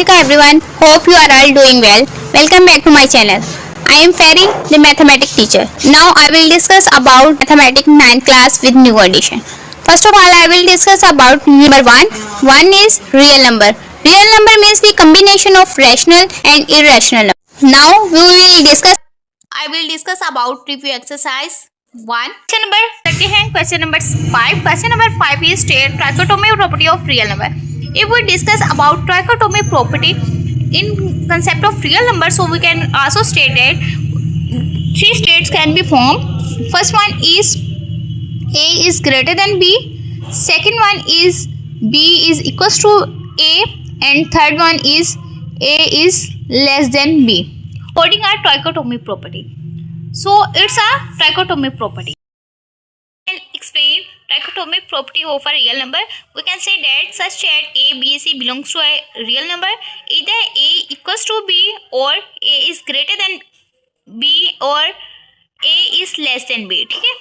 Asmika everyone, hope you are all doing well. Welcome back to my channel. I am Ferry, the mathematics teacher. Now I will discuss about mathematics 9th class with new addition. First of all, I will discuss about number 1. 1 is real number. Real number means the combination of rational and irrational number. Now I will discuss about review exercise 1. Question number 30 and question number 5. Question number 5 is state trichotomy property of real number. If we discuss about trichotomy property in concept of real number, so we can also state that three states can be formed. First one is A is greater than B. Second one is B is equals to A, and third one is A is less than B. According our trichotomy property. So it's a trichotomy property. We can explain trichotomy property of a real number. We can say that such that A, B, C belongs to a real number. Either A equals to B, or A is greater than B, or A is less than B. Okay?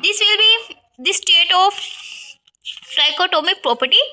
This will be the state of trichotomy property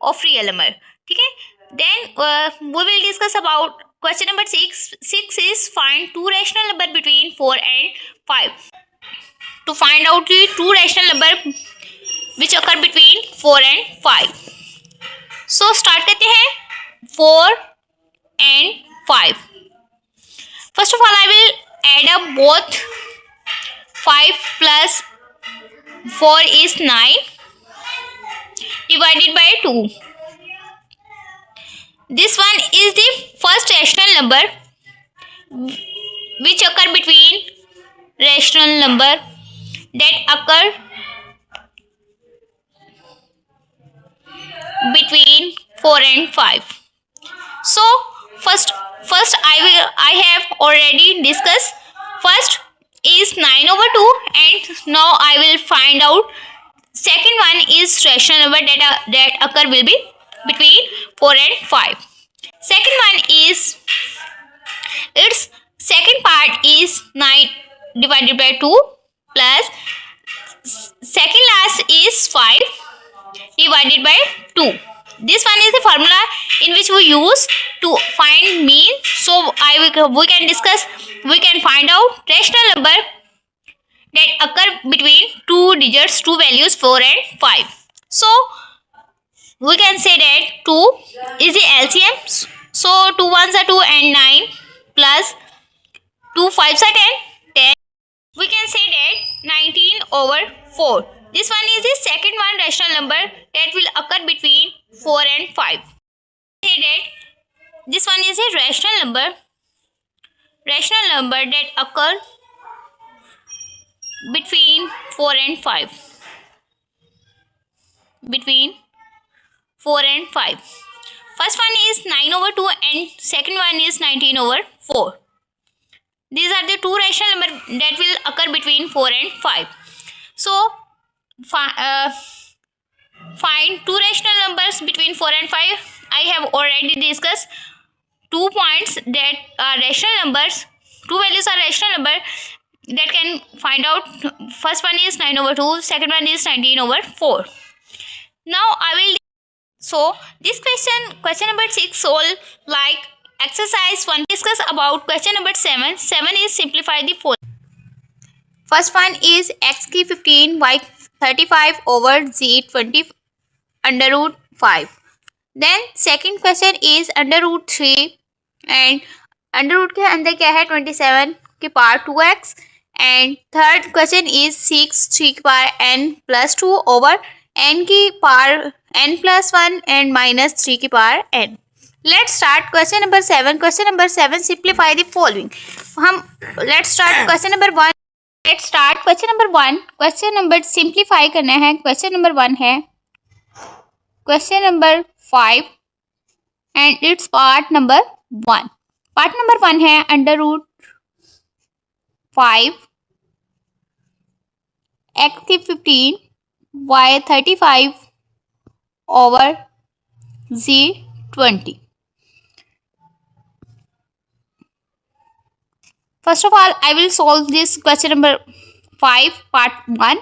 of real number. Okay? Then we will discuss about question number 6. 6 is find two rational number between 4 and 5. To find out the two rational number which occur between 4 and 5. So start करते हैं 4 and 5. First of all, I will add up both. 5 plus 4 is 9 divided by 2. This one is the first rational number which occur between rational number that occur between 4 and 5. So first I have already discussed. First is 9 over 2, and now I will find out second one is rational number that occur will be between 4 and 5. Second one is, its second part is 9 divided by 2 plus second last is 5 divided by 2. This one is the formula in which we use to find mean. So we can find out rational number that occur between two digits, two values 4 and 5. So we can say that 2 is the LCM. So 2 ones are 2 and 9 plus 2 5s are 10. We can say that 19 over 4. This one is the second one rational number that will occur between 4 and 5. Say that this one is a rational number that occur between 4 and 5. Between 4 and 5. First one is 9 over 2 and second one is 19 over 4. These are the two rational numbers that will occur between 4 and 5. So find two rational numbers between 4 and 5. I have already discussed 2 points that are rational numbers. Two values are rational number that can find out. First one is 9 over 2. Second one is 19 over 4. Now I will. So this question number 6 solve like exercise 1. Discuss about question number 7. 7 is simplify the following. First one is x की 15 y 35 over z 20 under root 5. Then second question is under root 3 and under root के अंदर क्या है 27 के power 2x. And third question is 6 3 की power n plus 2 over n की power n plus 1 and minus 3 की power n. Let's start question number 7. Question number 7 simplify the following. Let's start question number 1. Let's start question number 1. Question number simplify करना है. Question number 1 है question number 5 and its part number 1. Part number 1 है under root 5 x की 15 y 35 over z 20. First of all, I will solve this question number 5 part 1.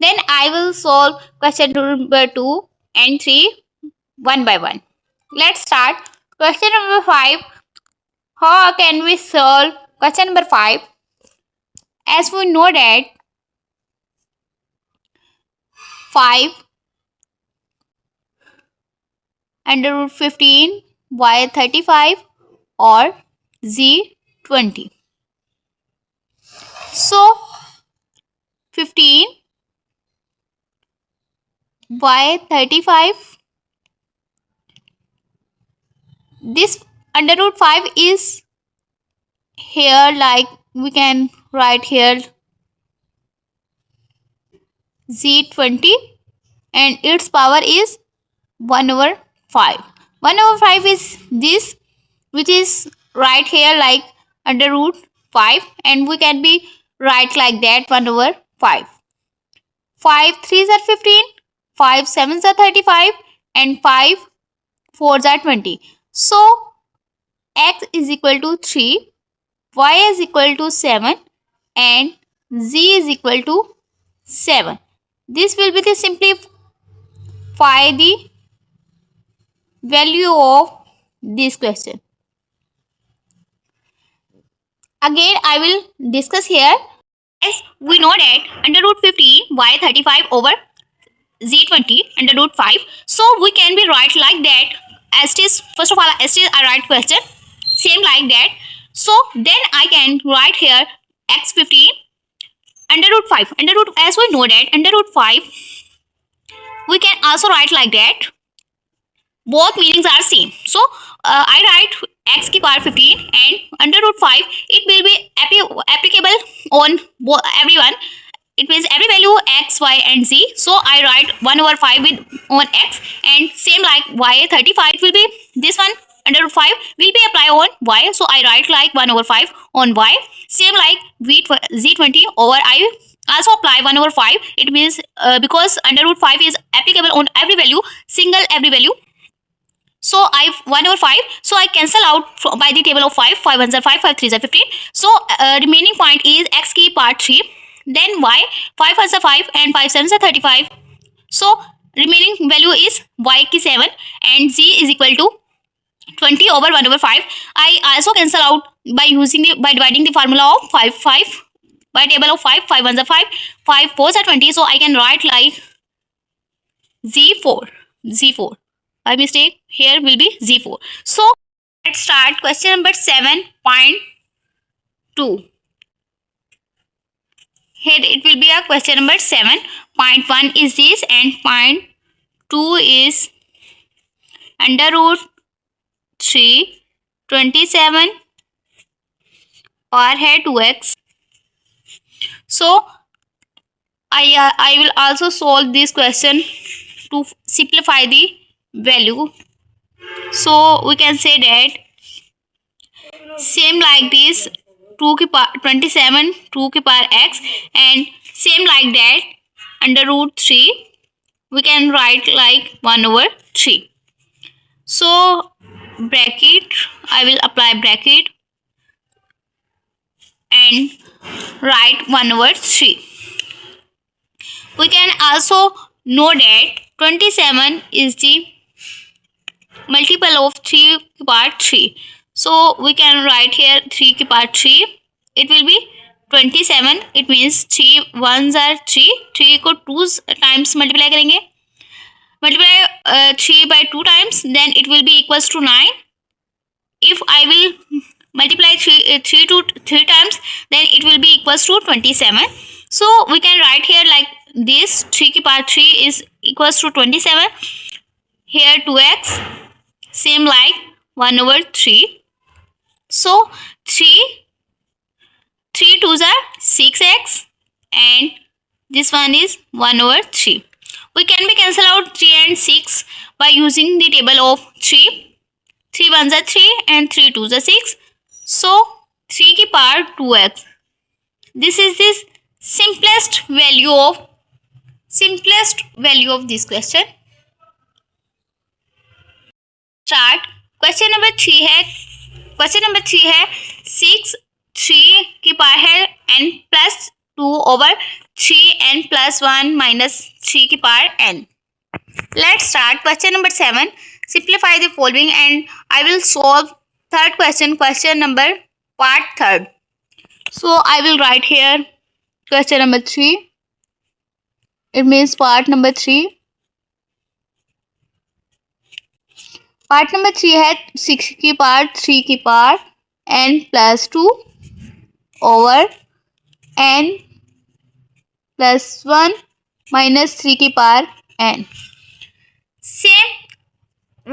Then I will solve question number 2 and 3 one by one. Let's start Question number 5. How can we solve question number 5? As we know that 5 under root 15 y 35 or z 20. So 15 y 35, this under root 5 is here, like we can write here z20 and its power is 1 over 5. 1 over 5 is this, which is right here like under root 5, and we can be write like that 1 over 5. 5 3s are 15, 5 7s are 35 and 5 4s are 20. So x is equal to 3, y is equal to 7 and z is equal to 7. This will be the simplify the value of this question. Again, I will discuss here. As we know that under root 15 y 35 over z 20 under root 5. So we can be write like that. As it is, first of all, as it is I write question same like that. So then I can write here x 15 under root 5. Under root, as we know that under root 5 we can also write like that. Both meanings are same. So I write x की power 15 and under root 5 it will be applicable on everyone. It means every value x, y and z. So I write 1 over 5 with on x, and same like y 35 it will be this one under root 5 will be apply on y. So I write like 1 over 5 on y. Same like z20 over I also apply 1 over 5. It means because under root 5 is applicable on every value, single every value. So I 1 over 5. So I cancel out by the table of 5. 5 1s are 5, 5 3s are 15. So remaining point is x की part 3. Then y 5 1s are 5 and 5 7s are 35. So remaining value is y की 7 and z is equal to 20 over 1 over 5. I also cancel out by using by dividing the formula of 5 5 by table of 5. 5 1s are 5, 5 4s are 20. So I can write like z4. By mistake here will be z4. So let's start question number 7.2. Here it will be a question number 7.1 is this and point 2 is under root 3 27 power here 2x. So I will also solve this question to simplify the value. So we can say that same like this 2 की power 27 2 की power x and same like that under root 3 we can write like 1 over 3. So bracket, I will apply bracket and write 1 over 3. We can also know that 27 is the multiple of 3 की power 3. So we can write here 3 की power 3. It will be 27. It means 3 1s are 3. 3 को 2 times multiply करेंगे. Multiply 3 by 2 times, then it will be equals to 9. If I will multiply 3 times, then it will be equals to 27. So we can write here like this 3 की power 3 is equals to 27. Here 2x, same like 1 over 3. So 3 2s are 6x and this one is 1 over 3. We can be cancel out 3 and 6 by using the table of 3. 3 1s are 3 and 3 2s are 6. So 3 की power 2x. This is this simplest value of this question. Start. Question number 3 है 6 3 की power है n plus 2 over 3n plus 1 minus 3 की power n. Let's start question number 7. simplify the following, and I will solve third question, question number part third. So I will write here question number 3. It means part number 3. Part number 3 है 6 की power 3 की power n plus 2 over n plus 1 minus 3 की power n. Same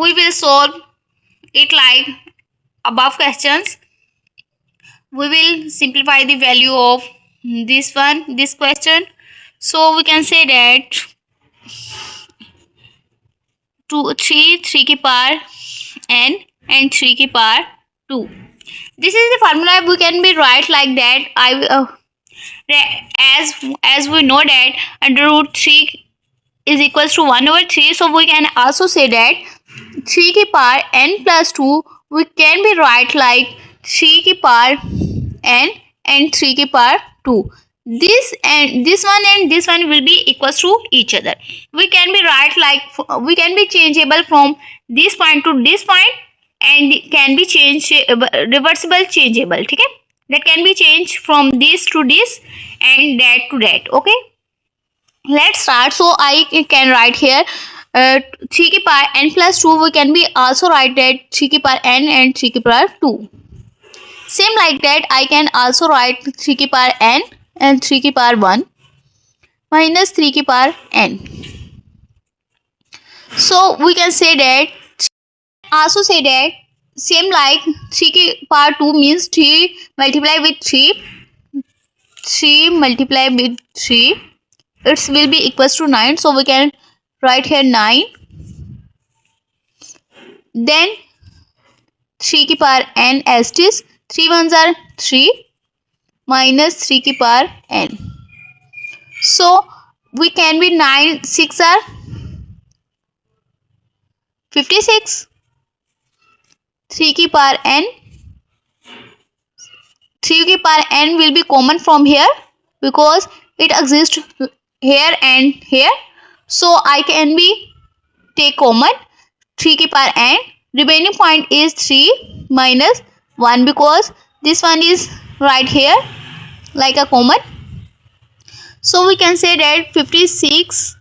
we will solve it like above questions. We will simplify the value of this question. So we can say that 3 की power n and 3 की power 2. This is the formula. We can be write like that. As we know that under root 3 is equals to 1 over 3, so we can also say that 3 की power n plus 2 we can be write like 3 की power n and 3 की power 2. This one and this one will be equals to each other. We can be write like we can be changeable from this point to this point, and can be change reversible changeable. ठीक है, that can be changed from this to this and that to that. Okay, let's start. So I can write here 3 की power n plus 2. We can be also write that 3 की power n and 3 की power 2. Same like that I can also write 3 की power n and 3 की power 1 minus 3 की power n. So we can say that also say that same like 3 की power 2 means 3 multiply with 3 multiply with 3, it will be equals to 9. So we can write here 9. Then 3 की power n as it is, 3 ones are 3 minus 3 की power n. So we can be 9 6 are 56. 3 की power n, 3 की power n will be common from here because it exists here and here. So I can be take common 3 की power n. Remaining point is 3 minus 1 because this one is right here like a common. So we can say that 56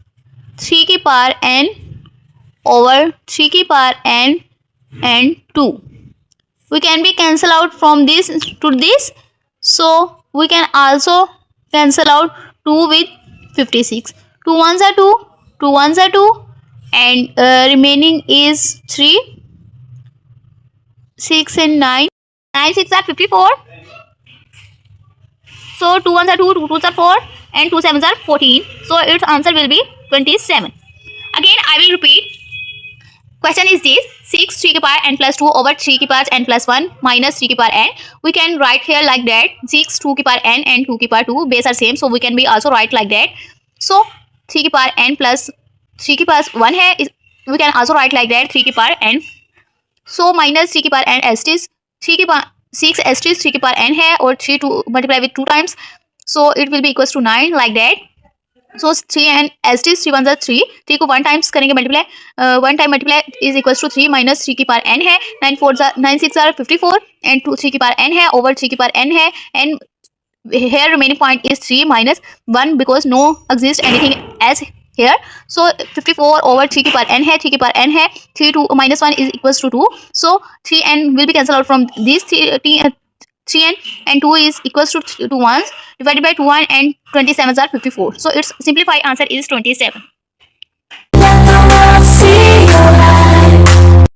3 की power n over 3 की power n and 2. We can be cancel out from this to this. So we can also cancel out 2 with 56. 2 ones are 2, 2 ones are 2, and remaining is 3. 6 and 9. 9 6 are 54. So 2 ones are 2, 2 twos are 4, and 2 sevens are 14. So its answer will be 27. Again I will repeat. Question is this: 6 3 की power n plus 2 over 3 की power n plus 1 minus 3 की power n. We can write here like that. 6 2 की power n and 2 की power 2 base are same, so we can be also write like that. So 3 की power n plus 3 की power 1 है, we can also write like that 3 की power n. So minus 3 की power n as it is, 3 की power 6 as it is, 3 की power n है और 3 to multiply with 2 times, so it will be equals to 9 like that. So 3 and as it is, 3 ones are 3, 3 को 1 times करेंगे multiply, 1 time multiply is equals to 3 minus 3 की power n है, 9 6 are 54 and 3 की power n है over 3 की power n है, and here remaining point is 3 minus 1 because no exist anything as here. So 54 over 3 की power n है, 3 की power n है, 3 to minus 1 is equals to 2. So 3 n will be cancelled out from these 3n and 2 is equals to 2 ones divided by 2 1 and 27 are 54. So its simplified answer is 27.